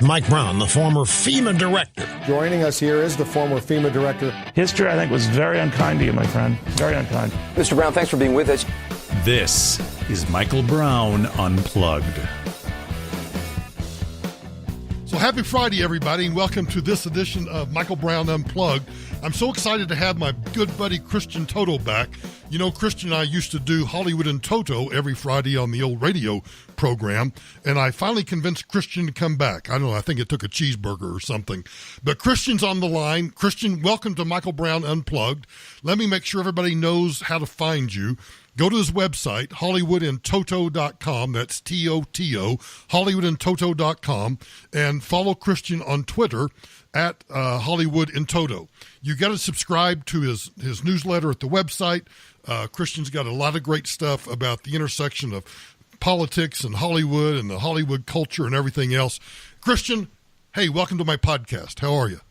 Mike Brown, the former FEMA director. Joining us here is the former FEMA director. History, I think, was very unkind to you, my friend. Very unkind. Mr. Brown, thanks for being with us. This is Michael Brown Unplugged. So happy Friday, everybody, and welcome to this edition of Michael Brown Unplugged. I'm so excited to have my good buddy Christian Toto back. You know, Christian and I used to do Hollywood and Toto every Friday on the old radio program, and I finally convinced Christian to come back. I don't know, I think it took a cheeseburger or something. But Christian's on the line. Christian, welcome to Michael Brown Unplugged. Let me make sure everybody knows how to find you. Go to his website, hollywoodandtoto.com. That's T-O-T-O, hollywoodandtoto.com, and follow Christian on Twitter at Hollywood and Toto. You got to subscribe to his newsletter at the website. Christian's got a lot of great stuff about the intersection of politics and Hollywood and the Hollywood culture and everything else. Christian, hey, welcome to my podcast. How are you?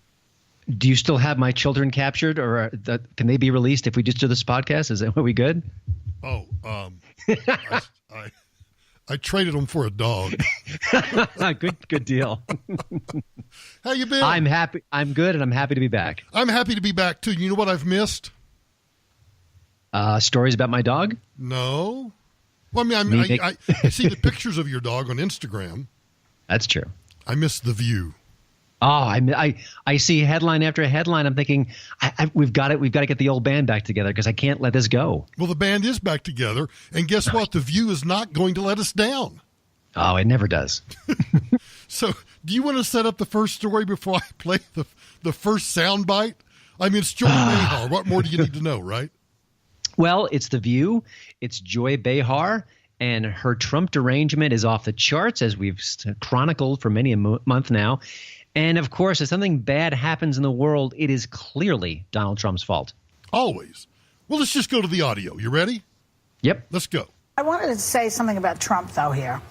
Do you still have my children captured, or can they be released if we just do this podcast? Are we good? Oh, I traded them for a dog. Good deal. How you been? I'm happy. I'm good, and I'm happy to be back. I'm happy to be back too. You know what I've missed? Stories about my dog? No. Well, I mean, I see the pictures of your dog on Instagram. That's true. I miss The View. Oh, I see headline after headline. I'm thinking we've got to get the old band back together because I can't let this go. Well, the band is back together, and guess what? The View is not going to let us down. Oh, it never does. So, do you want to set up the first story before I play the first soundbite? I mean, it's Joy Behar. What more do you need to know, right? Well, it's The View. It's Joy Behar. And her Trump derangement is off the charts, as we've chronicled for many a month now. And, of course, if something bad happens in the world, it is clearly Donald Trump's fault. Always. Well, let's just go to the audio. You ready? Yep. Let's go. I wanted to say something about Trump, though, here,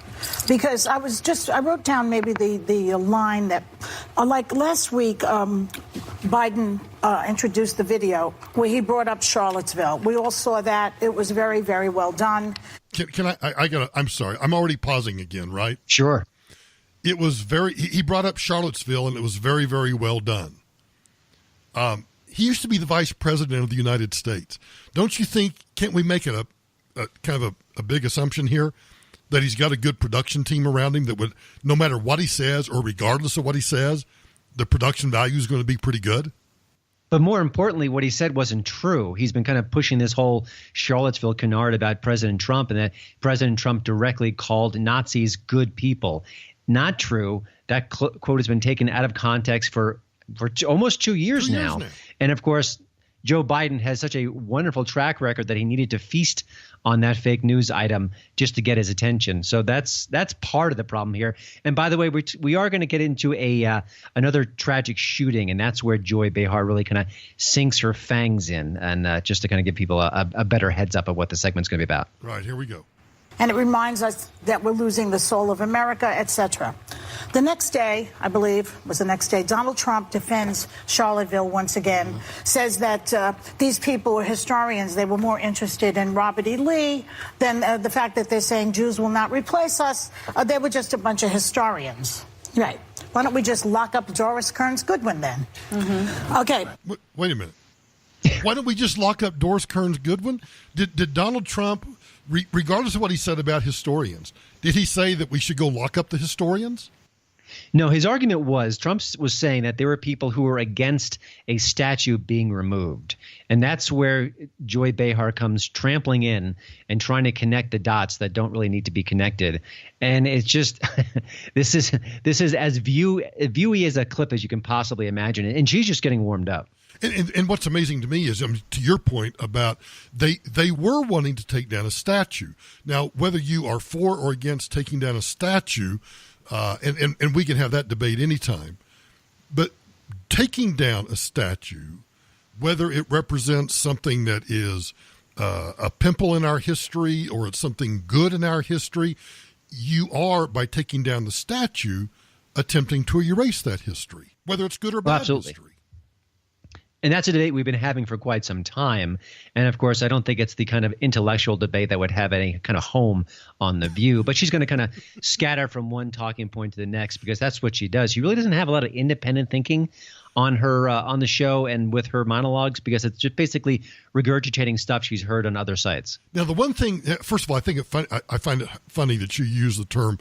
because I wrote down maybe the line that, like last week, Biden introduced the video where he brought up Charlottesville. We all saw that. It was very, very well done. I'm sorry. I'm already pausing again, right? Sure. It was he brought up Charlottesville, and it was very, very well done. He used to be the vice president of the United States. Don't you think, can't we make it a kind of a big assumption here that he's got a good production team around him that would, no matter what he says or regardless of what he says, the production value is going to be pretty good? But more importantly, what he said wasn't true. He's been kind of pushing this whole Charlottesville canard about President Trump, and that President Trump directly called Nazis good people. Not true. That quote has been taken out of context for almost 2 years now. And, of course, Joe Biden has such a wonderful track record that he needed to feast on that fake news item just to get his attention. So that's part of the problem here. And by the way, we are going to get into another tragic shooting, and that's where Joy Behar really kind of sinks her fangs in, and just to kind of give people a better heads up of what the segment's going to be about. Right, here we go. And it reminds us that we're losing the soul of America, etc. The next day, I believe, was the next day, Donald Trump defends Charlottesville once again, says that these people were historians. They were more interested in Robert E. Lee than the fact that they're saying Jews will not replace us. They were just a bunch of historians. Right. Why don't we just lock up Doris Kearns Goodwin then? Mm-hmm. Okay. Wait a minute. Why don't we just lock up Doris Kearns Goodwin? Did Donald Trump, regardless of what he said about historians, did he say that we should go lock up the historians? No, his argument was Trump was saying that there were people who were against a statue being removed. And that's where Joy Behar comes trampling in and trying to connect the dots that don't really need to be connected. And it's just this is as viewy as a clip as you can possibly imagine. And she's just getting warmed up. And what's amazing to me is, to your point about they were wanting to take down a statue. Now, whether you are for or against taking down a statue, and we can have that debate anytime, but taking down a statue, whether it represents something that is a pimple in our history or it's something good in our history, you are, by taking down the statue, attempting to erase that history, whether it's good or bad history. And that's a debate we've been having for quite some time. And of course, I don't think it's the kind of intellectual debate that would have any kind of home on The View. But she's going to kind of scatter from one talking point to the next because that's what she does. She really doesn't have a lot of independent thinking on her on the show and with her monologues because it's just basically regurgitating stuff she's heard on other sites. Now, the one thing, first of all, I find it funny that you use the term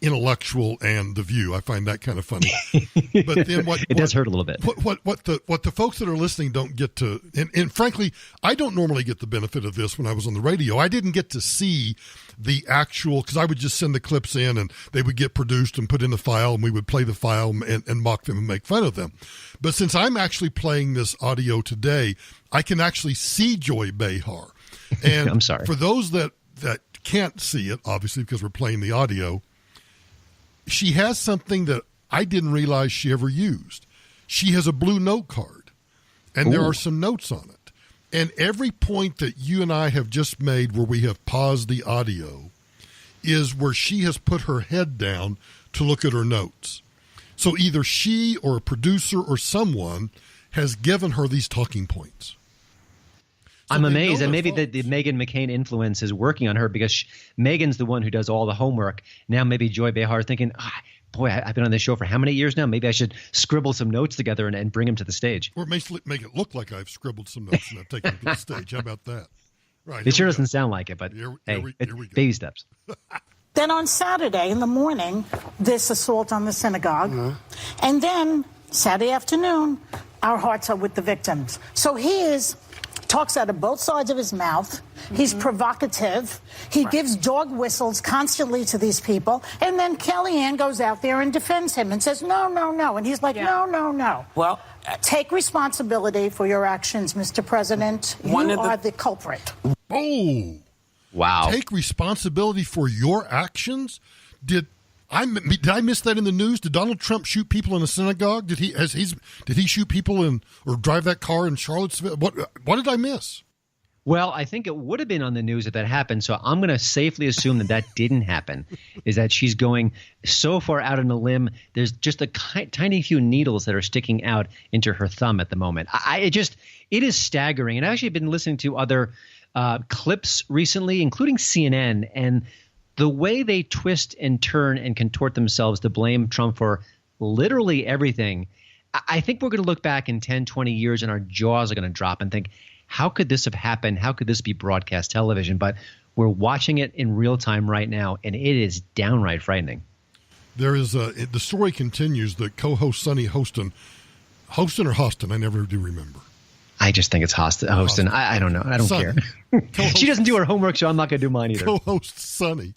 intellectual and The View. I find that kind of funny. But then it does hurt a little bit. What the folks that are listening don't get to, and frankly, I don't normally get the benefit of this when I was on the radio. I didn't get to see the actual, because I would just send the clips in and they would get produced and put in the file and we would play the file and mock them and make fun of them. But since I'm actually playing this audio today, I can actually see Joy Behar. And I'm sorry. For those that can't see it, obviously, because we're playing the audio, she has something that I didn't realize she ever used. She has a blue note card, and there are some notes on it. And every point that you and I have just made where we have paused the audio is where she has put her head down to look at her notes. So either she or a producer or someone has given her these talking points. So I'm amazed, and maybe the Meghan McCain influence is working on her because Meghan's the one who does all the homework. Now maybe Joy Behar is thinking, boy, I've been on this show for how many years now? Maybe I should scribble some notes together and bring them to the stage. Or make it look like I've scribbled some notes and I've taken them to the stage. How about that? Right. It sure doesn't sound like it, but here we go. Baby steps. Then on Saturday in the morning, this assault on the synagogue. Mm-hmm. And then Saturday afternoon, our hearts are with the victims. So he talks out of both sides of his mouth. Mm-hmm. He's provocative. He gives dog whistles constantly to these people. And then Kellyanne goes out there and defends him and says, no, no, no. And he's like, no, no, no. Well, take responsibility for your actions, Mr. President. You are the culprit. Oh. Wow. Take responsibility for your actions? Did I miss that in the news? Did Donald Trump shoot people in a synagogue? Did he shoot people or drive that car in Charlottesville? What did I miss? Well, I think it would have been on the news if that happened. So I'm going to safely assume that didn't happen. Is that she's going so far out on a limb? There's just a tiny few needles that are sticking out into her thumb at the moment. It is staggering. And I've actually been listening to other clips recently, including CNN, and the way they twist and turn and contort themselves to blame Trump for literally everything. I think we're going to look back in 10, 20 years and our jaws are going to drop and think, how could this have happened? How could this be broadcast television? But we're watching it in real time right now, and it is downright frightening. There is the story continues that co-host Sonny Hostin or Hostin, I never do remember. I just think it's Hostin. I don't know. I don't care. She doesn't do her homework, so I'm not going to do mine either. Co-host Sonny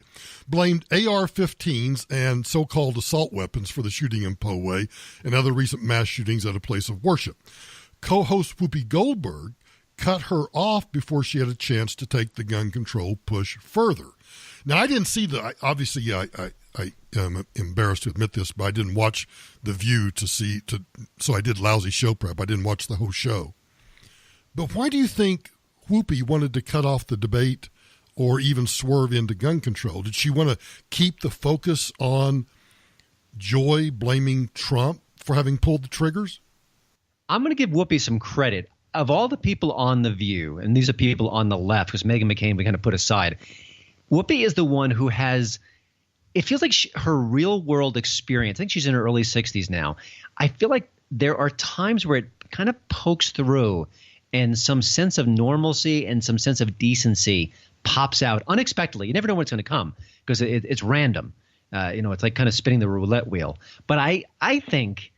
blamed AR-15s and so-called assault weapons for the shooting in Poway and other recent mass shootings at a place of worship. Co-host Whoopi Goldberg cut her off before she had a chance to take the gun control push further. Now, I didn't see obviously, I am embarrassed to admit this, but I didn't watch The View so I did lousy show prep. I didn't watch the whole show. But why do you think Whoopi wanted to cut off the debate or even swerve into gun control? Did she want to keep the focus on Joy blaming Trump for having pulled the triggers? I'm going to give Whoopi some credit. Of all the people on The View, and these are people on the left, because Meghan McCain we kind of put aside, Whoopi is the one who has – it feels like her real-world experience – I think she's in her early 60s now. I feel like there are times where it kind of pokes through – and some sense of normalcy and some sense of decency pops out unexpectedly. You never know when it's going to come because it's random. It's like kind of spinning the roulette wheel. But I think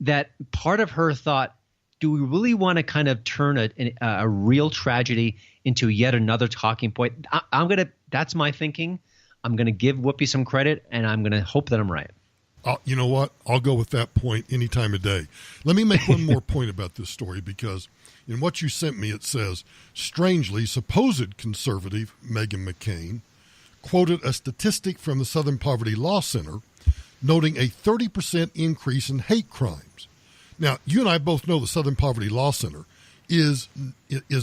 that part of her thought, do we really want to kind of turn a real tragedy into yet another talking point? That's my thinking. I'm going to give Whoopi some credit, and I'm going to hope that I'm right. You know what? I'll go with that point any time of day. Let me make one more point about this story because in what you sent me, it says, strangely, supposed conservative Meghan McCain quoted a statistic from the Southern Poverty Law Center noting a 30% increase in hate crimes. Now, you and I both know the Southern Poverty Law Center is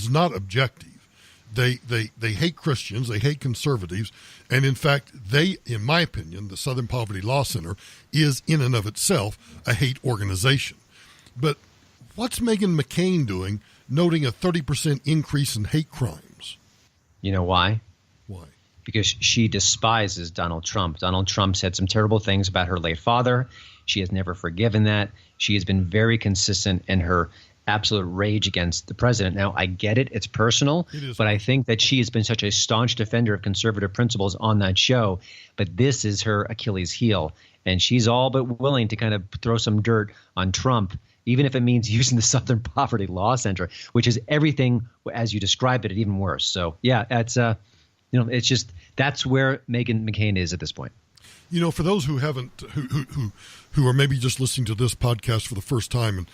not objective. They hate Christians, they hate conservatives, and in fact, in my opinion, the Southern Poverty Law Center is in and of itself a hate organization. But What's Meghan McCain doing, noting a 30% increase in hate crimes? You know why? Why? Because she despises Donald Trump. Donald Trump said some terrible things about her late father. She has never forgiven that. She has been very consistent in her absolute rage against the president. Now, I get it. It's personal. But I think that she has been such a staunch defender of conservative principles on that show. But this is her Achilles heel. And she's all but willing to kind of throw some dirt on Trump, even if it means using the Southern Poverty Law Center, which is everything as you described it, and even worse. So, yeah, that's it's just that's where Meghan McCain is at this point. You know, for those who haven't, who are maybe just listening to this podcast for the first time and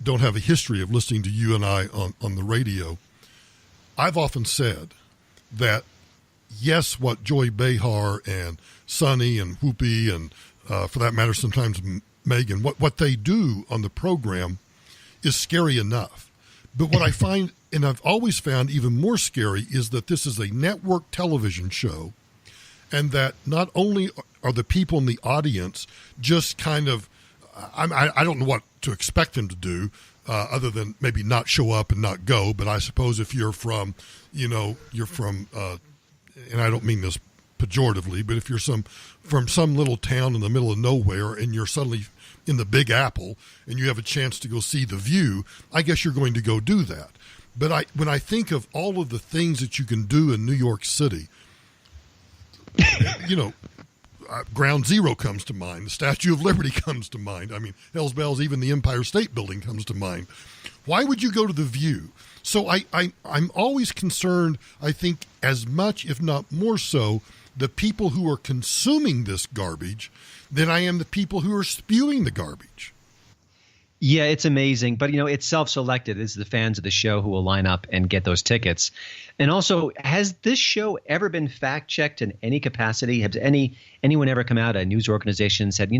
don't have a history of listening to you and I on the radio, I've often said that, yes, what Joy Behar and Sonny and Whoopi and, for that matter, sometimes Megan, what they do on the program is scary enough. But what I find, and I've always found even more scary, is that this is a network television show, and that not only are the people in the audience just kind of, I don't know what to expect them to do, other than maybe not show up and not go. But I suppose if you're from, and I don't mean this pejoratively, but if you're from some little town in the middle of nowhere and you're suddenly in the Big Apple and you have a chance to go see The View, I guess you're going to go do that. But when I think of all of the things that you can do in New York City, Ground Zero comes to mind. The Statue of Liberty comes to mind. I mean, hell's bells, even the Empire State Building comes to mind. Why would you go to The View? So I'm always concerned, I think, as much, if not more so, the people who are consuming this garbage than I am the people who are spewing the garbage. Yeah, it's amazing. But, it's self-selected. It's the fans of the show who will line up and get those tickets. And also, has this show ever been fact-checked in any capacity? Has anyone ever come out, a news organization, and said,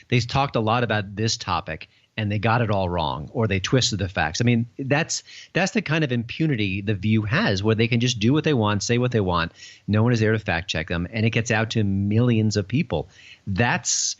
they talked a lot about this topic and they got it all wrong, or they twisted the facts? I mean, that's the kind of impunity The View has, where they can just do what they want, say what they want. No one is there to fact check them, and it gets out to millions of people. That's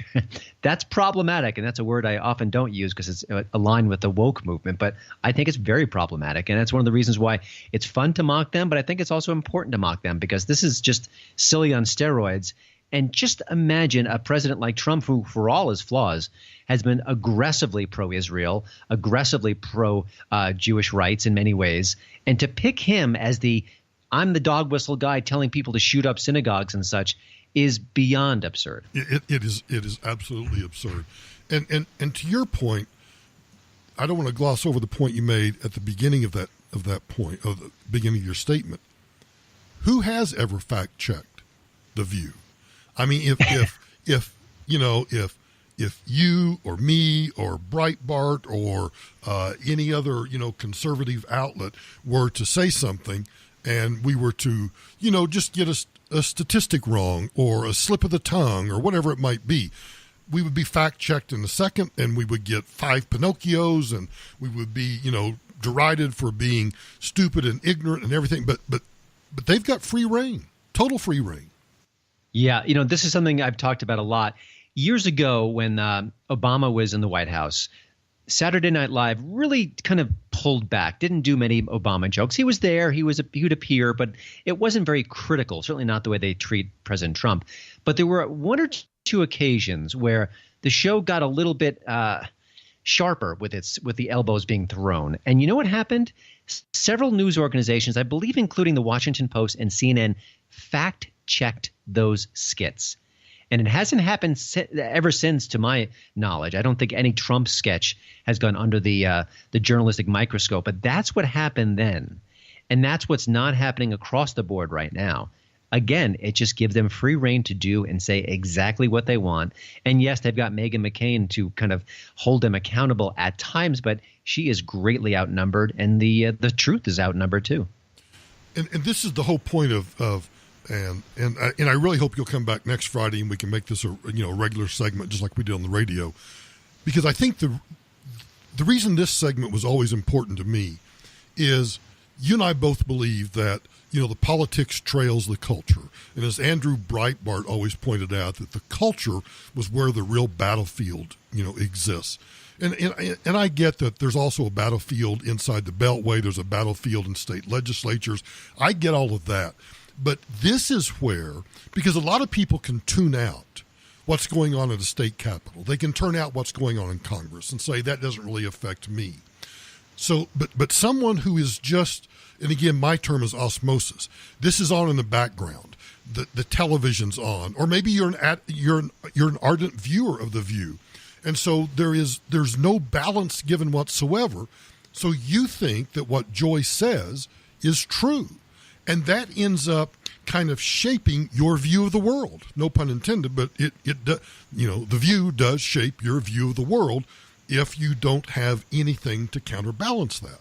problematic, and that's a word I often don't use because it's aligned with the woke movement. But I think it's very problematic, and that's one of the reasons why it's fun to mock them. But I think it's also important to mock them because this is just silly on steroids. And just imagine a president like Trump, who, for all his flaws, has been aggressively pro-Israel, aggressively pro-Jewish rights in many ways. And to pick him as I'm the dog whistle guy telling people to shoot up synagogues and such is beyond absurd. It is absolutely absurd. And to your point, I don't want to gloss over the point you made at the beginning of that point, of the beginning of your statement. Who has ever fact-checked The View? I mean, if you or me or Breitbart or any other, conservative outlet were to say something and we were to, just get a statistic wrong or a slip of the tongue or whatever it might be, we would be fact-checked in a second and we would get 5 Pinocchios and we would be, derided for being stupid and ignorant and everything. But they've got free reign, total free reign. Yeah, this is something I've talked about a lot. Years ago when Obama was in the White House, Saturday Night Live really kind of pulled back, didn't do many Obama jokes. He was there, he would appear, but it wasn't very critical, certainly not the way they treat President Trump. But there were 1 or 2 occasions where the show got a little bit sharper with the elbows being thrown. And you know what happened? Several news organizations, I believe including the Washington Post and CNN, fact-checked those skits. And it hasn't happened ever since, to my knowledge. I don't think any Trump sketch has gone under the journalistic microscope. But that's what happened then. And that's what's not happening across the board right now. Again, it just gives them free reign to do and say exactly what they want. And yes, they've got Meghan McCain to kind of hold them accountable at times, but she is greatly outnumbered, and the truth is outnumbered too. And this is the whole point of and I really hope you'll come back next Friday and we can make this a regular segment just like we did on the radio, because I think the reason this segment was always important to me is you and I both believe that, the politics trails the culture. And as Andrew Breitbart always pointed out, that the culture was where the real battlefield, exists. And I get that there's also a battlefield inside the Beltway. There's a battlefield in state legislatures. I get all of that. But this is where, because a lot of people can tune out what's going on at a state capitol. They can turn out what's going on in Congress and say that doesn't really affect me. So, but someone who is just, and again, my term is osmosis. This is on in the background. The television's on, or maybe you're an ardent viewer of The View, and so there's no balance given whatsoever. So you think that what Joy says is true, and that ends up kind of shaping your view of the world. No pun intended, but The View does shape your view of the world if you don't have anything to counterbalance that.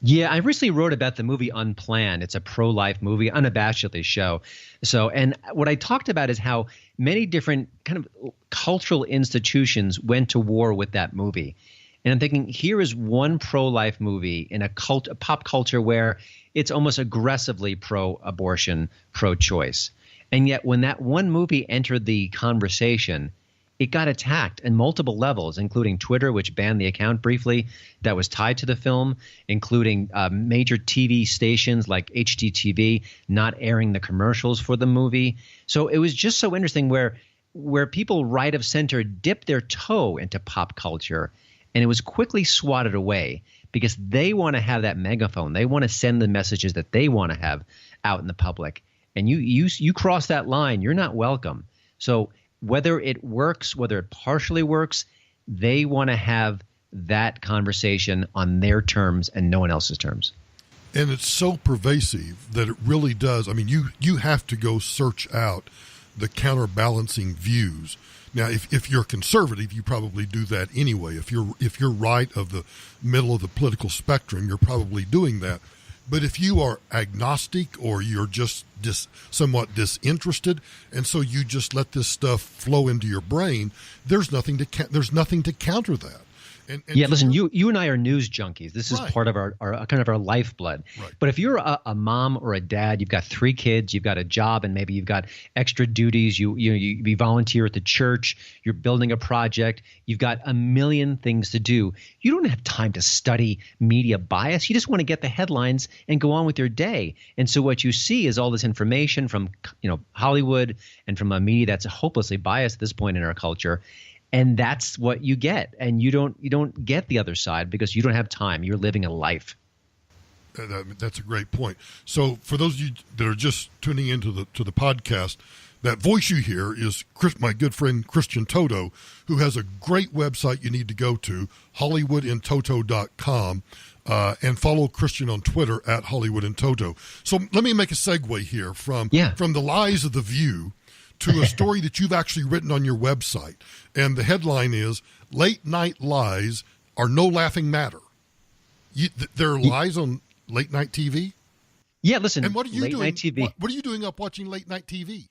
Yeah, I recently wrote about the movie Unplanned. It's a pro-life movie, unabashedly so. And what I talked about is how many different kind of cultural institutions went to war with that movie. And I'm thinking, here is one pro-life movie in a pop culture where it's almost aggressively pro-abortion, pro-choice. And yet when that one movie entered the conversation, it got attacked in multiple levels, including Twitter, which banned the account briefly that was tied to the film, including major TV stations like HGTV not airing the commercials for the movie. So it was just so interesting where people right of center dipped their toe into pop culture, and it was quickly swatted away because they want to have that megaphone. They want to send the messages that they want to have out in the public. And you cross that line, you're not welcome. So whether it works, whether it partially works, they want to have that conversation on their terms and no one else's terms. And it's so pervasive that it really does. I mean, you have to go search out the counterbalancing views. Now, if you're conservative, you probably do that anyway. If you're right of the middle of the political spectrum, you're probably doing that. But if you are agnostic or you're just somewhat disinterested, and so you just let this stuff flow into your brain, there's nothing to counter that. And listen, you and I are news junkies. This is part of our kind of our lifeblood. Right. But if you're a mom or a dad, you've got 3 kids, you've got a job, and maybe you've got extra duties. You volunteer at the church. You're building a project. You've got a million things to do. You don't have time to study media bias. You just want to get the headlines and go on with your day. And so what you see is all this information from Hollywood and from a media that's hopelessly biased at this point in our culture. And that's what you get. And you don't get the other side because you don't have time. You're living a life. That's a great point. So for those of you that are just tuning into the podcast, that voice you hear is my good friend Christian Toto, who has a great website you need to go to, hollywoodandtoto.com, and follow Christian on Twitter at hollywoodandtoto. So let me make a segue here from the lies of The View to a story that you've actually written on your website. And the headline is, Late Night Lies Are No Laughing Matter. There are lies on late night TV? Yeah, listen, and what are you late doing? Night TV. What are you doing up watching late night TV?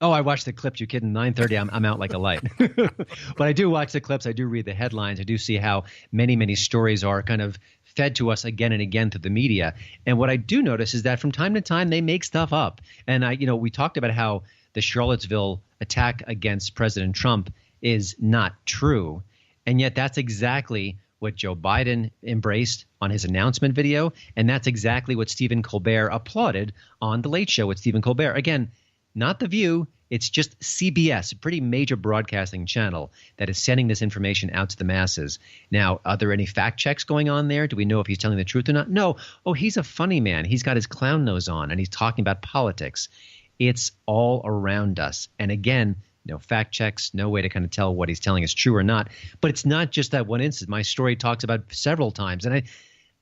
Oh, I watch the clips. You're kidding. 9:30, I'm out like a light. But I do watch the clips. I do read the headlines. I do see how many, many stories are kind of fed to us again and again through the media. And what I do notice is that from time to time, they make stuff up. And we talked about how the Charlottesville attack against President Trump is not true. And yet that's exactly what Joe Biden embraced on his announcement video. And that's exactly what Stephen Colbert applauded on The Late Show with Stephen Colbert. Again, not The View. It's just CBS, a pretty major broadcasting channel that is sending this information out to the masses. Now, are there any fact checks going on there? Do we know if he's telling the truth or not? No. Oh, he's a funny man. He's got his clown nose on and he's talking about politics. It's all around us. And again, no fact checks, no way to kind of tell what he's telling is true or not. But it's not just that one instance. My story talks about several times. And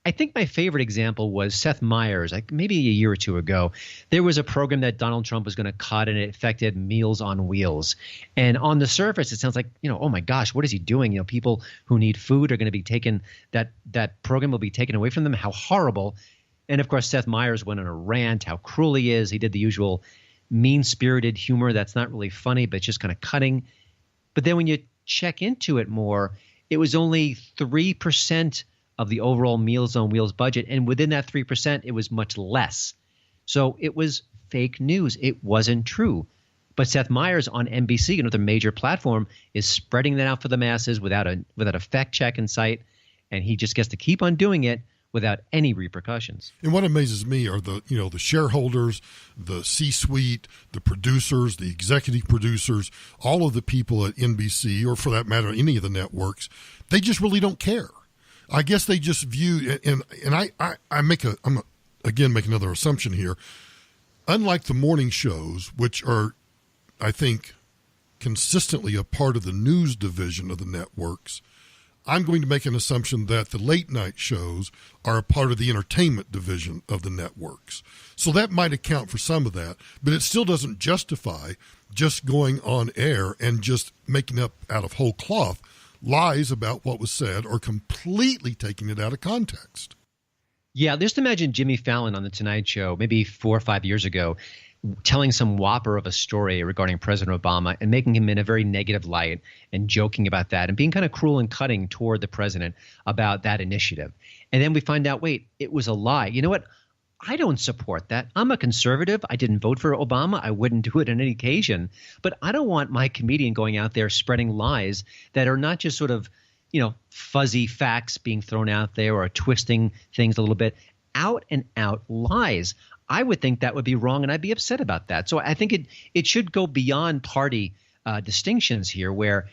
I think my favorite example was Seth Meyers, like maybe a year or two ago. There was a program that Donald Trump was going to cut, and it affected Meals on Wheels. And on the surface, it sounds like, oh my gosh, what is he doing? People who need food are going to be taken, that program will be taken away from them. How horrible. And of course, Seth Meyers went on a rant, how cruel he is. He did the usual mean-spirited humor that's not really funny, but just kind of cutting. But then when you check into it more, it was only 3% of the overall Meals on Wheels budget. And within that 3%, it was much less. So it was fake news. It wasn't true. But Seth Meyers on NBC, another major platform, is spreading that out for the masses without a fact check in sight. And he just gets to keep on doing it without any repercussions. And what amazes me are the shareholders, the C-suite, the producers, the executive producers, all of the people at NBC, or for that matter, any of the networks. They just really don't care. I guess they just view, and I'm make another assumption here. Unlike the morning shows, which are, I think, consistently a part of the news division of the networks, I'm going to make an assumption that the late night shows are a part of the entertainment division of the networks. So that might account for some of that, but it still doesn't justify just going on air and just making up out of whole cloth lies about what was said or completely taking it out of context. Yeah, just imagine Jimmy Fallon on The Tonight Show maybe 4 or 5 years ago telling some whopper of a story regarding President Obama and making him in a very negative light and joking about that and being kind of cruel and cutting toward the president about that initiative. And then we find out, wait, it was a lie. You know what? I don't support that. I'm a conservative. I didn't vote for Obama. I wouldn't do it on any occasion. But I don't want my comedian going out there spreading lies that are not just sort of, fuzzy facts being thrown out there or twisting things a little bit. Out and out lies. I would think that would be wrong, and I'd be upset about that. So I think it should go beyond party distinctions here, where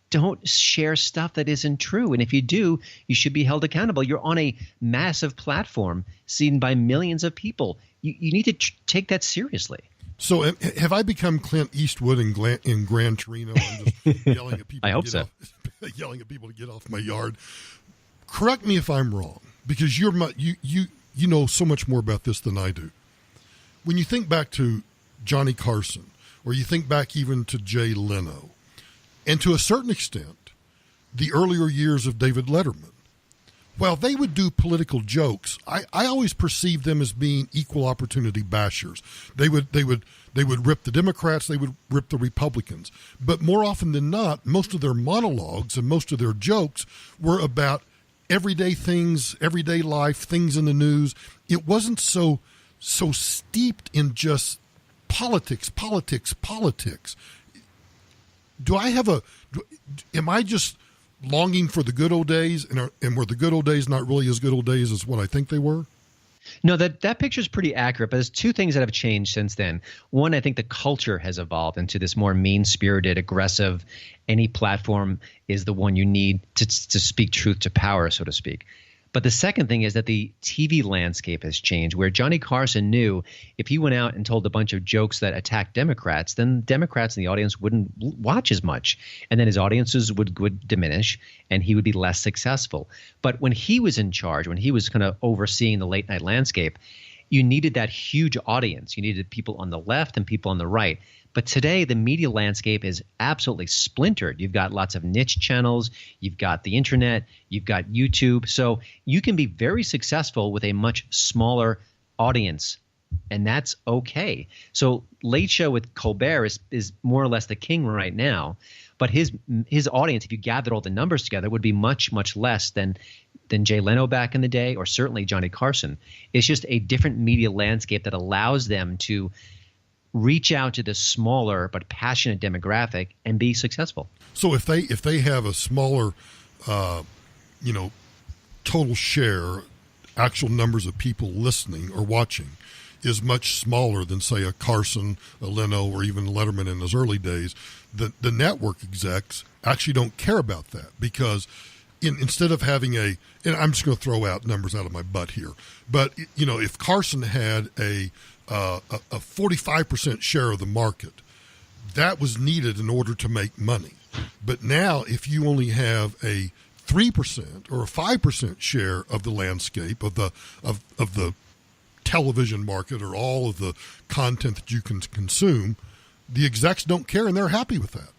don't share stuff that isn't true. And if you do, you should be held accountable. You're on a massive platform seen by millions of people. You need to take that seriously. So have I become Clint Eastwood in Gran Torino? I'm just yelling at people. I hope so. Yelling at people to get off my yard. Correct me if I'm wrong, because you know so much more about this than I do. When you think back to Johnny Carson, or you think back even to Jay Leno, and to a certain extent, the earlier years of David Letterman, while they would do political jokes, I always perceived them as being equal opportunity bashers. They would rip the Democrats, they would rip the Republicans. But more often than not, most of their monologues and most of their jokes were about everyday things, everyday life, things in the news. It wasn't so steeped in just politics. Am I just longing for the good old days, and were the good old days not really as good old days as what I think they were? No, that picture is pretty accurate, but there's two things that have changed since then. One, I think the culture has evolved into this more mean-spirited, aggressive, any platform is the one you need to speak truth to power, so to speak. But the second thing is that the TV landscape has changed, where Johnny Carson knew if he went out and told a bunch of jokes that attacked Democrats, then Democrats in the audience wouldn't watch as much. And then his audiences would diminish and he would be less successful. But when he was in charge, when he was kind of overseeing the late night landscape, you needed that huge audience. You needed people on the left and people on the right. But today, the media landscape is absolutely splintered. You've got lots of niche channels. You've got the internet. You've got YouTube. So you can be very successful with a much smaller audience, and that's okay. So Late Show with Colbert is more or less the king right now. But his audience, if you gathered all the numbers together, would be much, much less than Jay Leno back in the day, or certainly Johnny Carson. It's just a different media landscape that allows them to reach out to the smaller but passionate demographic and be successful. So if they have a smaller, total share, actual numbers of people listening or watching is much smaller than, say, a Carson, a Leno, or even Letterman in his early days, the network execs actually don't care about that, because instead of having and I'm just going to throw out numbers out of my butt here, but if Carson had a 45% share of the market, that was needed in order to make money. But now, if you only have a 3% or a 5% share of the landscape of the television market, or all of the content that you can consume, the execs don't care, and they're happy with that.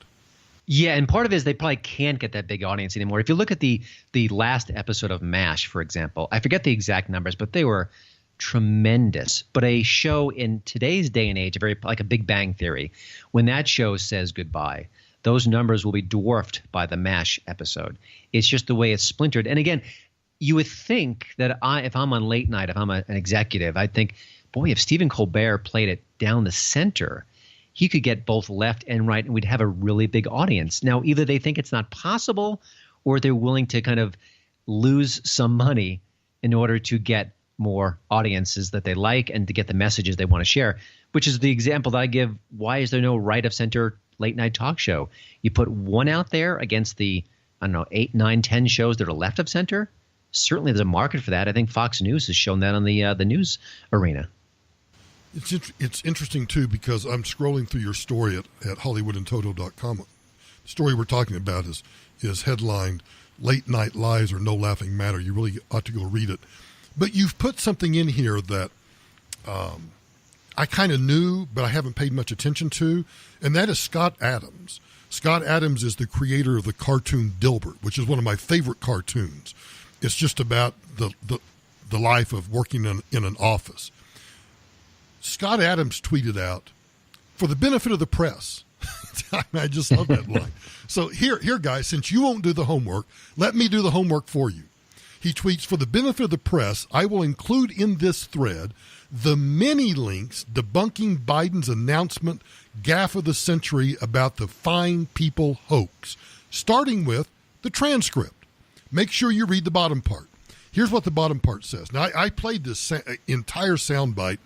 Yeah, and part of it is they probably can't get that big audience anymore. If you look at the last episode of MASH, for example, I forget the exact numbers, but they were tremendous. But a show in today's day and age, like a Big Bang Theory, when that show says goodbye, those numbers will be dwarfed by the MASH episode. It's just the way it's splintered. And again, you would think that if I'm on late night, if I'm an executive, I'd think, boy, if Stephen Colbert played it down the center, he could get both left and right, and we'd have a really big audience. Now, either they think it's not possible, or they're willing to kind of lose some money in order to get more audiences that they like and to get the messages they want to share, which is the example that I give. Why is there no right of center late night talk show? You put one out there against the, 8, 9, 10 shows that are left of center. Certainly there's a market for that. I think Fox News has shown that on the news arena. It's interesting, too, because I'm scrolling through your story at HollywoodandToto.com. The story we're talking about is headlined, Late Night Lies Are No Laughing Matter. You really ought to go read it. But you've put something in here that I kind of knew, but I haven't paid much attention to, and that is Scott Adams. Scott Adams is the creator of the cartoon Dilbert, which is one of my favorite cartoons. It's just about the life of working in an office. Scott Adams tweeted out, "For the benefit of the press." I just love that line. So here, guys, since you won't do the homework, let me do the homework for you. He tweets, "For the benefit of the press, I will include in this thread the many links debunking Biden's announcement gaffe of the century about the fine people hoax, starting with the transcript. Make sure you read the bottom part." Here's what the bottom part says. Now, I played this entire soundbite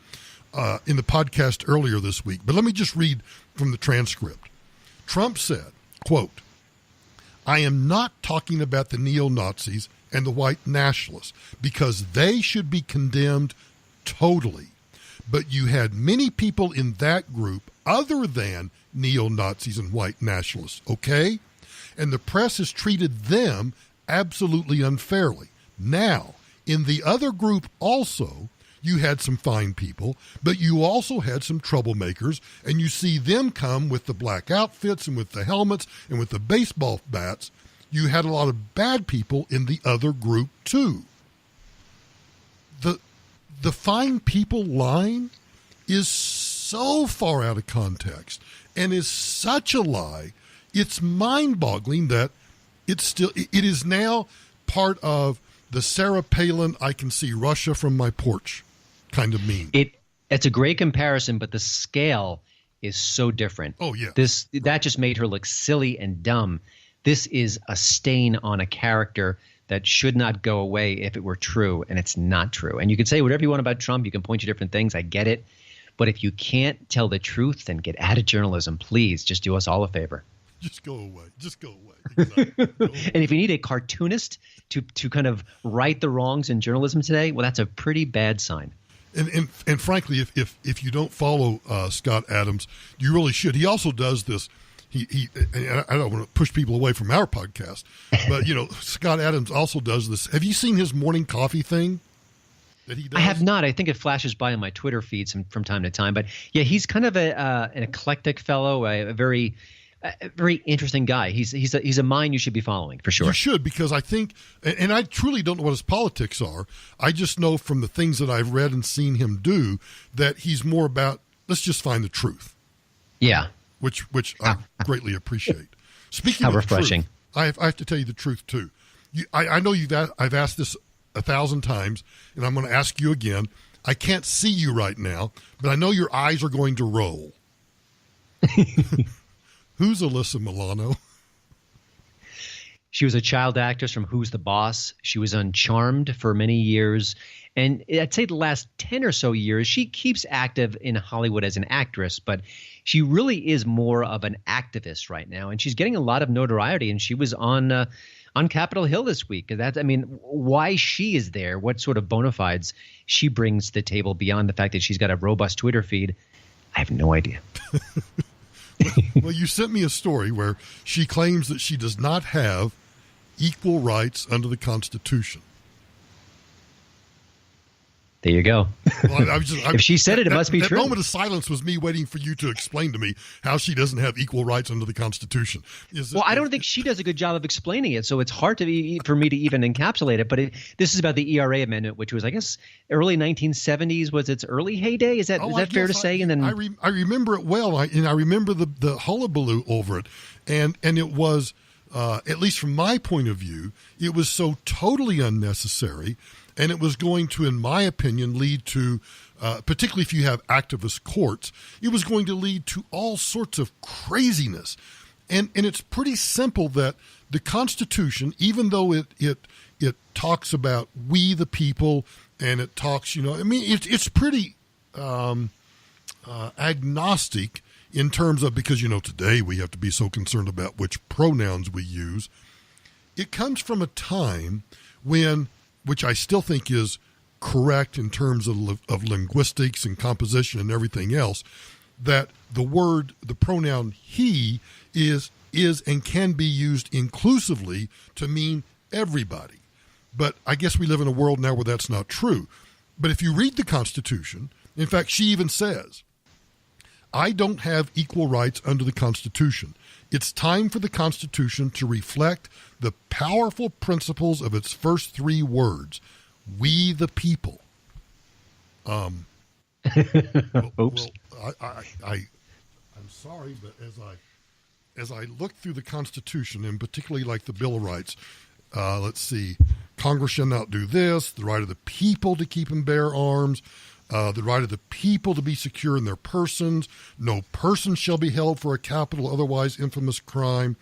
in the podcast earlier this week, but let me just read from the transcript. Trump said, quote, "I am not talking about the neo-Nazis and the white nationalists because they should be condemned totally. But you had many people in that group other than neo-Nazis and white nationalists, okay? And the press has treated them absolutely unfairly. Now, in the other group also, you had some fine people, but you also had some troublemakers, and you see them come with the black outfits and with the helmets and with the baseball bats. You had a lot of bad people in the other group too." The fine people line is so far out of context and is such a lie. It's mind-boggling that it is now part of the Sarah Palin "I can see Russia from my porch" kind of meme. It's a great comparison, but the scale is so different. Oh yeah. That just made her look silly and dumb. This is a stain on a character that should not go away if it were true, and it's not true. And you can say whatever you want about Trump. You can point to different things. I get it. But if you can't tell the truth, then get out of journalism. Please, just do us all a favor. Just go away. Just go away. Exactly. Go away. And if you need a cartoonist to kind of right the wrongs in journalism today, well, that's a pretty bad sign. And frankly, if you don't follow Scott Adams, you really should. He also does this. He I don't want to push people away from our podcast, but Scott Adams also does this. Have you seen his morning coffee thing that he does? I have not. I think it flashes by on my Twitter feed from time to time. But yeah, he's kind of an eclectic fellow, a very interesting guy. He's a mind you should be following for sure. You should, because I think, and I truly don't know what his politics are. I just know from the things that I've read and seen him do that he's more about, let's just find the truth. Yeah. Which I greatly appreciate. Speaking How of refreshing. Truth, I have to tell you the truth too. I know I've asked this 1,000 times, and I'm going to ask you again. I can't see you right now, but I know your eyes are going to roll. Who's Alyssa Milano? She was a child actress from Who's the Boss. She was on Charmed for many years. And I'd say the last 10 or so years, she keeps active in Hollywood as an actress, but she really is more of an activist right now. And she's getting a lot of notoriety. And she was on Capitol Hill this week. Why she is there, what sort of bona fides she brings to the table beyond the fact that she's got a robust Twitter feed, I have no idea. Well, you sent me a story where she claims that she does not have equal rights under the Constitution. There you go. Well, if she said it must be true. That moment of silence was me waiting for you to explain to me how she doesn't have equal rights under the Constitution. I don't think she does a good job of explaining it, so it's hard for me to even encapsulate it. But this is about the ERA amendment, which was, I guess, early 1970s was its early heyday. Is that fair to say? And then I remember it well, and I remember the hullabaloo over it, and it was at least from my point of view, it was so totally unnecessary, and it was going to, in my opinion, lead to, particularly if you have activist courts, it was going to lead to all sorts of craziness. And it's pretty simple that the Constitution, even though it talks about we the people, and it talks, it's pretty agnostic in terms of, because, today we have to be so concerned about which pronouns we use. It comes from a time when, which I still think is correct in terms of linguistics and composition and everything else, that the pronoun he is and can be used inclusively to mean everybody. But I guess we live in a world now where that's not true. But if you read the Constitution, in fact, she even says, I don't have equal rights under the Constitution. It's time for the Constitution to reflect the powerful principles of its first three words, we the people. Oops. Well, I'm sorry, but as I look through the Constitution, and particularly like the Bill of Rights, let's see, Congress shall not do this, the right of the people to keep and bear arms, the right of the people to be secure in their persons, no person shall be held for a capital otherwise infamous crime.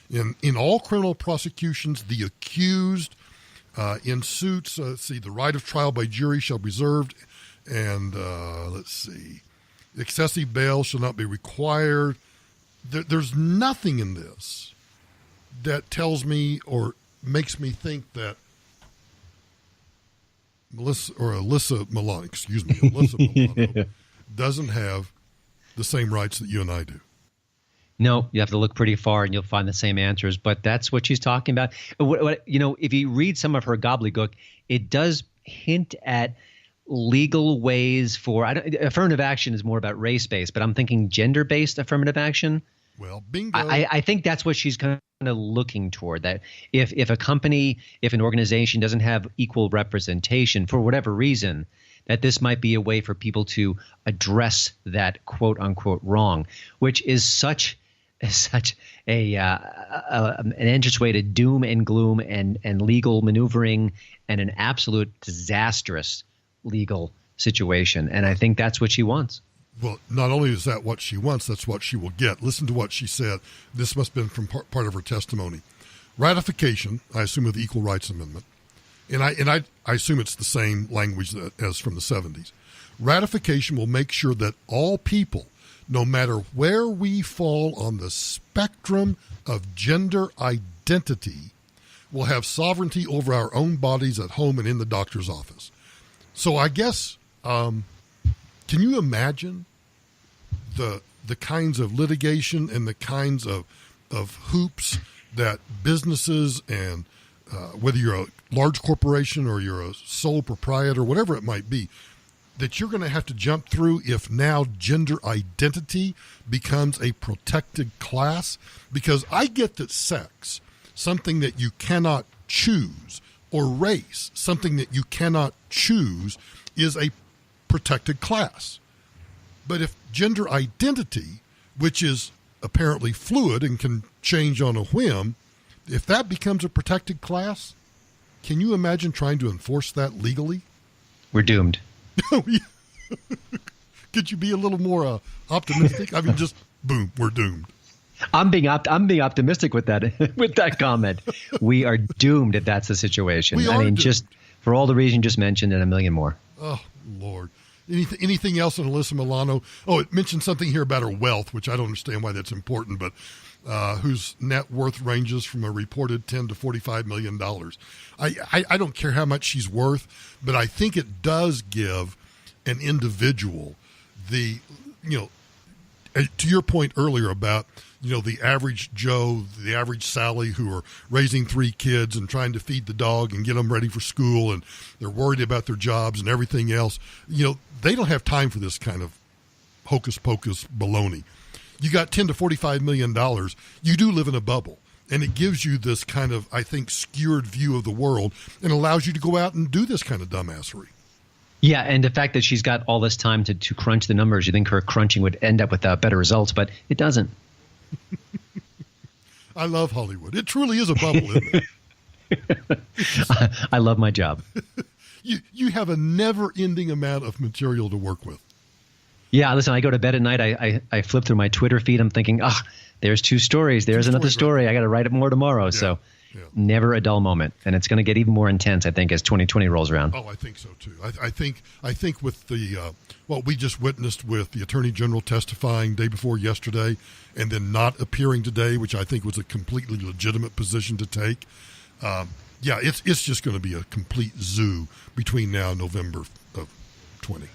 In all criminal prosecutions, the accused, in suits, the right of trial by jury shall be reserved, and excessive bail shall not be required. There's nothing in this that tells me or makes me think that Alyssa Milano doesn't have the same rights that you and I do. No, you have to look pretty far and you'll find the same answers, but that's what she's talking about. If you read some of her gobbledygook, it does hint at legal ways for affirmative action is more about race-based, but I'm thinking gender-based affirmative action. Well, bingo. I think that's what she's kind of looking toward, that if a company, if an organization doesn't have equal representation for whatever reason, that this might be a way for people to address that quote unquote wrong, which is such an entrance way to doom and gloom and legal maneuvering and an absolute disastrous legal situation. And I think that's what she wants. Well, not only is that what she wants, that's what she will get. Listen to what she said. This must have been from part of her testimony. Ratification, I assume, of the Equal Rights Amendment, and I assume it's the same language as from the 70s. Ratification will make sure that all people, no matter where we fall on the spectrum of gender identity, will have sovereignty over our own bodies at home and in the doctor's office. So I guess, can you imagine the kinds of litigation and the kinds of hoops that businesses and whether you're a large corporation or you're a sole proprietor, whatever it might be, that you're going to have to jump through if now gender identity becomes a protected class? Because I get that sex, something that you cannot choose, or race, something that you cannot choose, is a protected class. But if gender identity, which is apparently fluid and can change on a whim, if that becomes a protected class, can you imagine trying to enforce that legally? We're doomed. Could you be a little more optimistic? I mean, just boom, we're doomed. I'm being optimistic with that comment. We are doomed if that's the situation. Doomed. Just for all the reasons you just mentioned and a million more. Oh, Lord. Anything else on Alyssa Milano? Oh, it mentioned something here about her wealth, which I don't understand why that's important, but whose net worth ranges from a reported $10 to $45 million. I don't care how much she's worth, but I think it does give an individual the, to your point earlier about, the average Joe, the average Sally who are raising 3 kids and trying to feed the dog and get them ready for school, and they're worried about their jobs and everything else. They don't have time for this kind of hocus pocus baloney. You got $10 to $45 million. You do live in a bubble, and it gives you this kind of, I think, skewed view of the world and allows you to go out and do this kind of dumbassery. Yeah, and the fact that she's got all this time to crunch the numbers, you think her crunching would end up with better results, but it doesn't. I love Hollywood. It truly is a bubble, isn't it? I love my job. You have a never-ending amount of material to work with. Yeah, listen, I go to bed at night. I flip through my Twitter feed. I'm thinking, there's 2 stories. There's another story. Right? I got to write up more tomorrow. Yeah, so never a dull moment. And it's going to get even more intense, I think, as 2020 rolls around. Oh, I think so, too. I think with the what we just witnessed with the Attorney General testifying day before yesterday and then not appearing today, which I think was a completely legitimate position to take, it's just going to be a complete zoo between now and November of 20.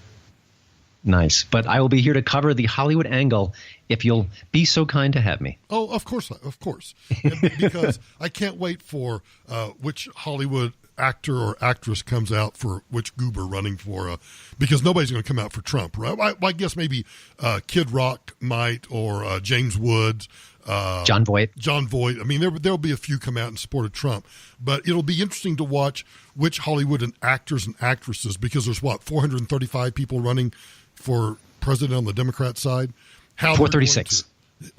Nice. But I will be here to cover the Hollywood angle if you'll be so kind to have me. Oh, of course. Because I can't wait for which Hollywood actor or actress comes out for which goober running for, because nobody's going to come out for Trump, right? I guess maybe Kid Rock might, or James Woods. John Voight. I mean, there'll be a few come out in support of Trump, but it'll be interesting to watch which Hollywood and actors and actresses, because there's 435 people running for president on the Democrat side. 436.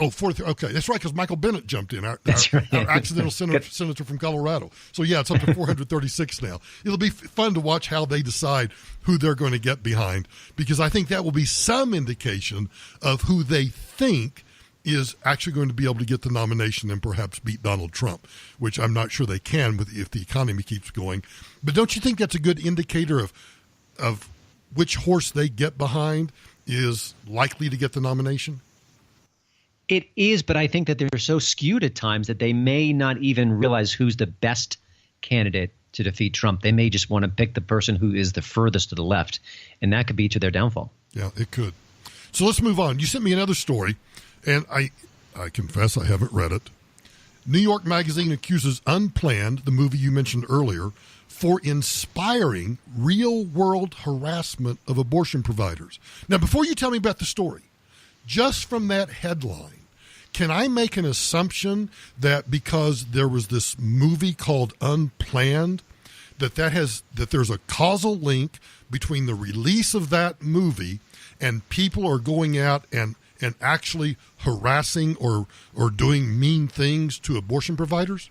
Okay, that's right, because Michael Bennett jumped in, our right. accidental senator from Colorado. So, it's up to 436 now. It'll be fun to watch how they decide who they're going to get behind, because I think that will be some indication of who they think is actually going to be able to get the nomination and perhaps beat Donald Trump, which I'm not sure they can if the economy keeps going. But don't you think that's a good indicator of which horse they get behind is likely to get the nomination? It is, but I think that they're so skewed at times that they may not even realize who's the best candidate to defeat Trump. They may just want to pick the person who is the furthest to the left, and that could be to their downfall. Yeah, it could. So let's move on. You sent me another story, and I confess I haven't read it. New York Magazine accuses Unplanned, the movie you mentioned earlier, for inspiring real-world harassment of abortion providers. Now, before you tell me about the story, just from that headline, can I make an assumption that because there was this movie called Unplanned, that there's a causal link between the release of that movie and people are going out and actually harassing or doing mean things to abortion providers?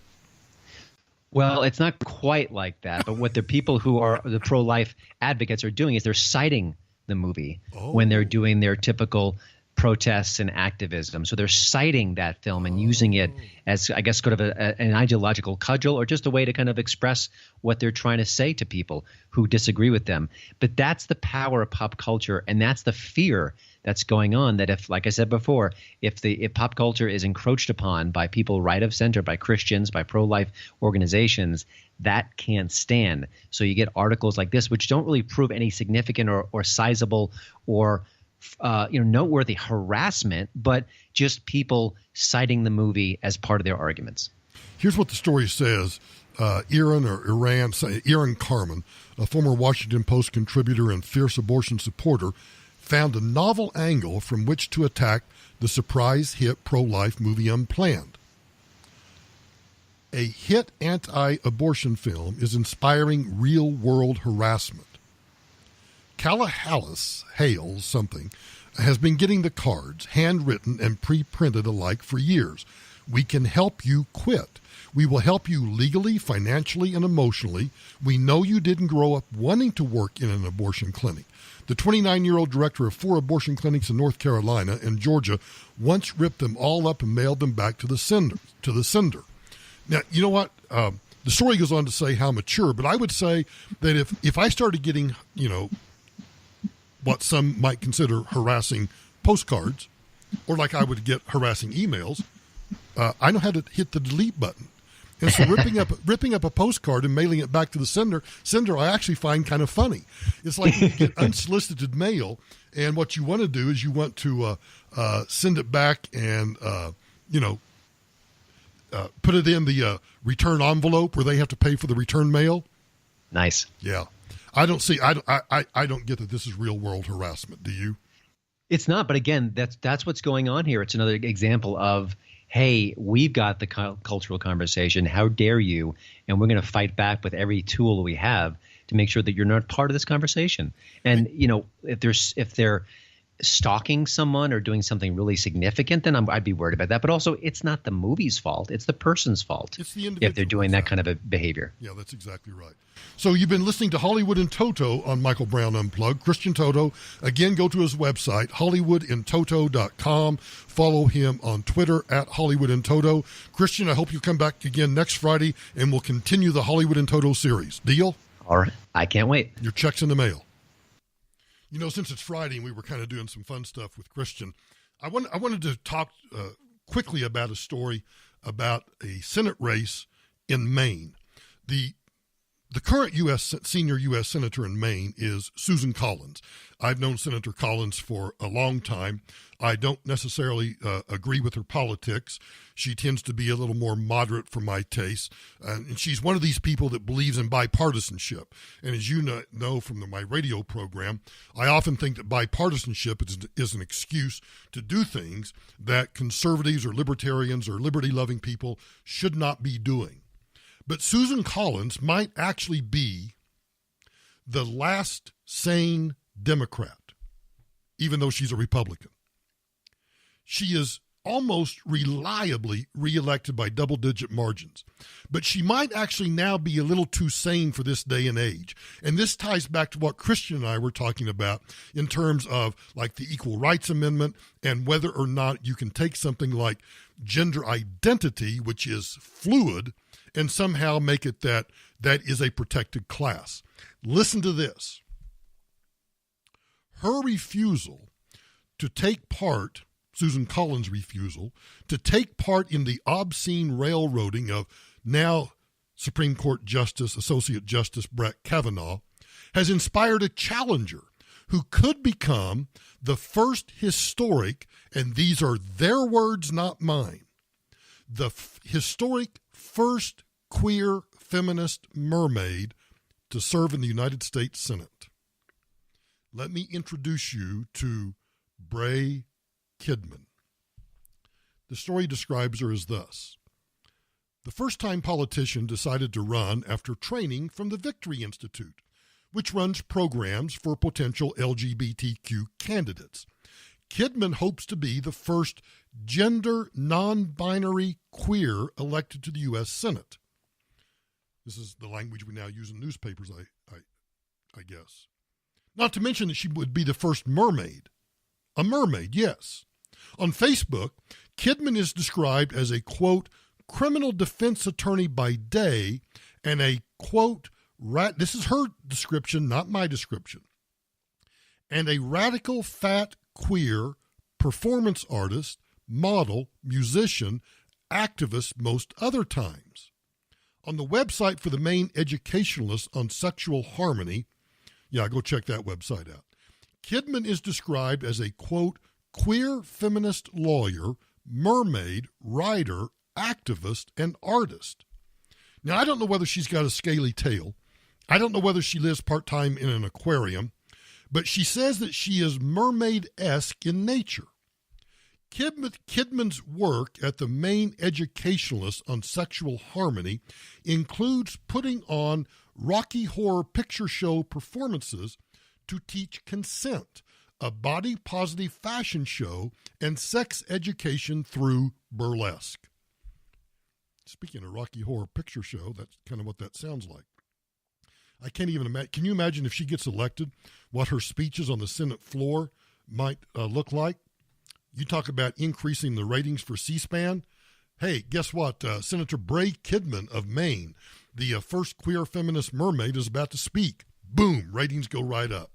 Well, it's not quite like that. But what the people who are the pro-life advocates are doing is they're citing the movie when they're doing their typical protests and activism. So they're citing that film and using it as, I guess, sort of an ideological cudgel or just a way to kind of express what they're trying to say to people who disagree with them. But that's the power of pop culture, and that's the fear that's going on, that if, like I said before, if pop culture is encroached upon by people right of center, by Christians, by pro-life organizations, that can't stand. So you get articles like this, which don't really prove any significant or sizable or noteworthy harassment, but just people citing the movie as part of their arguments. Here's what the story says. Erin Carmen, a former Washington Post contributor and fierce abortion supporter, found a novel angle from which to attack the surprise hit pro-life movie Unplanned. A hit anti-abortion film is inspiring real-world harassment. Calla Hales has been getting the cards, handwritten and pre-printed alike for years. We can help you quit. We will help you legally, financially, and emotionally. We know you didn't grow up wanting to work in an abortion clinic. The 29-year-old director of 4 abortion clinics in North Carolina and Georgia once ripped them all up and mailed them back to the sender. Now, you know what? The story goes on to say how mature, but I would say that if I started getting, what some might consider harassing postcards, or like I would get harassing emails, I know how to hit the delete button. And so ripping up a postcard and mailing it back to the sender, I actually find kind of funny. It's like you get unsolicited mail, and what you want to do is you want to send it back and put it in the return envelope where they have to pay for the return mail. Nice. Yeah, I don't get that this is real world harassment. Do you? It's not, but again, that's what's going on here. It's another example of, hey, we've got the cultural conversation. How dare you? And we're going to fight back with every tool we have to make sure that you're not part of this conversation. And if they're stalking someone or doing something really significant, then I'd be worried about that. But also, it's not the movie's fault. It's the person's fault. It's the individual. If they're doing that kind of a behavior. Yeah, that's exactly right. So you've been listening to Hollywood and Toto on Michael Brown Unplugged. Christian Toto, again, go to his website, hollywoodandtoto.com. Follow him on Twitter at Hollywood and Toto. Christian, I hope you come back again next Friday, and we'll continue the Hollywood and Toto series. Deal? All right. I can't wait. Your check's in the mail. You know, since it's Friday and we were kind of doing some fun stuff with Christian, I wanted to talk quickly about a story about a Senate race in Maine. The current senior U.S. Senator in Maine is Susan Collins. I've known Senator Collins for a long time. I don't necessarily agree with her politics. She tends to be a little more moderate for my taste. And she's one of these people that believes in bipartisanship. And as you know from my radio program, I often think that bipartisanship is an excuse to do things that conservatives or libertarians or liberty-loving people should not be doing. But Susan Collins might actually be the last sane Democrat, even though she's a Republican. She is almost reliably reelected by double-digit margins. But she might actually now be a little too sane for this day and age. And this ties back to what Christian and I were talking about in terms of like the Equal Rights Amendment and whether or not you can take something like gender identity, which is fluid, and somehow make it that is a protected class. Listen to this. Her refusal to take part, Susan Collins' refusal, to take part in the obscene railroading of now Supreme Court Associate Justice Brett Kavanaugh, has inspired a challenger who could become the first historic, and these are their words, not mine, the historic first queer feminist mermaid to serve in the United States Senate. Let me introduce you to Bray Kidman. The story describes her as thus. The first-time politician decided to run after training from the Victory Institute, which runs programs for potential LGBTQ candidates. Kidman hopes to be the first gender non-binary queer elected to the U.S. Senate. This is the language we now use in newspapers, I guess. Not to mention that she would be the first mermaid. A mermaid, yes. On Facebook, Kidman is described as a, quote, criminal defense attorney by day and a, quote, this is her description, not my description, and a radical fat queer performance artist, model, musician, activist most other times. On the website for the Maine Educationalist on Sexual Harmony, yeah, go check that website out, Kidman is described as a, quote, queer feminist lawyer, mermaid, writer, activist, and artist. Now, I don't know whether she's got a scaly tail. I don't know whether she lives part-time in an aquarium, but she says that she is mermaid-esque in nature. Kidman's work at the Maine Educationalist on Sexual Harmony includes putting on Rocky Horror Picture Show performances to teach consent, a body-positive fashion show, and sex education through burlesque. Speaking of Rocky Horror Picture Show, that's kind of what that sounds like. I can't even imagine. Can you imagine if she gets elected, what her speeches on the Senate floor might look like? You talk about increasing the ratings for C-SPAN. Hey, guess what? Senator Bray Kidman of Maine, the first queer feminist mermaid, is about to speak. Boom, ratings go right up.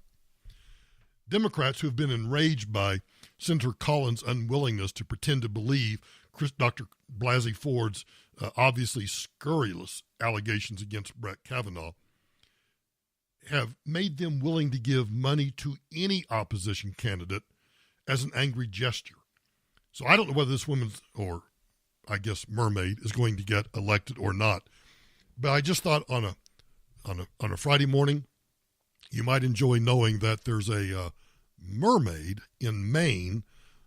Democrats who have been enraged by Senator Collins' unwillingness to pretend to believe Dr. Blasey Ford's obviously scurrilous allegations against Brett Kavanaugh have made them willing to give money to any opposition candidate as an angry gesture. So I don't know whether this woman's, or I guess mermaid, is going to get elected or not. But I just thought on a Friday morning, you might enjoy knowing that there's a mermaid in Maine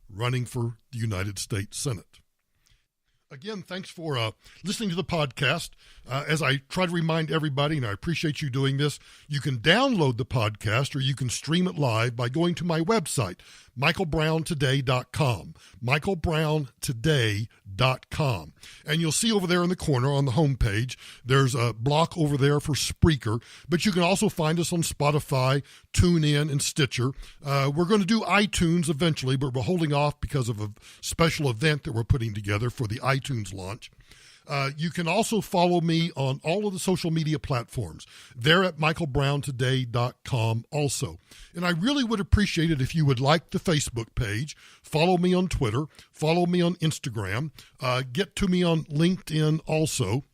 running for the United States Senate. Again, thanks for listening to the podcast. As I try to remind everybody, and I appreciate you doing this, you can download the podcast or you can stream it live by going to my website, michaelbrowntoday.com, michaelbrowntoday.com. And you'll see over there in the corner on the homepage, there's a block over there for Spreaker, but you can also find us on Spotify, TuneIn, and Stitcher. We're going to do iTunes eventually, but we're holding off because of a special event that we're putting together for the iTunes launch. You can also follow me on all of the social media platforms. They're at michaelbrowntoday.com also. And I really would appreciate it if you would like the Facebook page, follow me on Twitter, follow me on Instagram, get to me on LinkedIn also,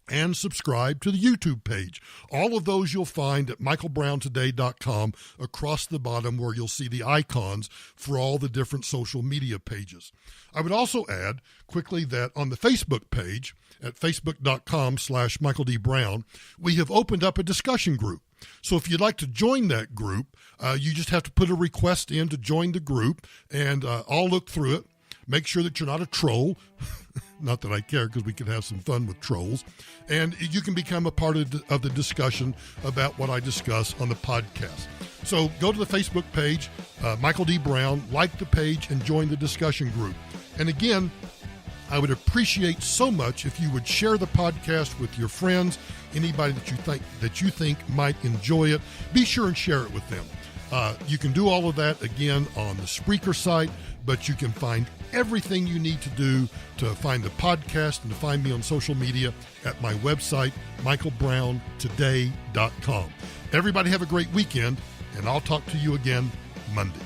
and subscribe to the YouTube page. All of those you'll find at michaelbrowntoday.com across the bottom, where you'll see the icons for all the different social media pages. I would also add quickly that on the Facebook page at facebook.com/Michael D. Brown, we have opened up a discussion group. So if you'd like to join that group, you just have to put a request in to join the group, and I'll look through it. Make sure that you're not a troll. Not that I care, because we can have some fun with trolls. And you can become a part of the discussion about what I discuss on the podcast. So go to the Facebook page, Michael D. Brown, like the page, and join the discussion group. And again, I would appreciate so much if you would share the podcast with your friends, anybody that you think might enjoy it. Be sure and share it with them. You can do all of that, again, on the Spreaker site, but you can find everything you need to do to find the podcast and to find me on social media at my website, michaelbrowntoday.com. Everybody have a great weekend, and I'll talk to you again Monday.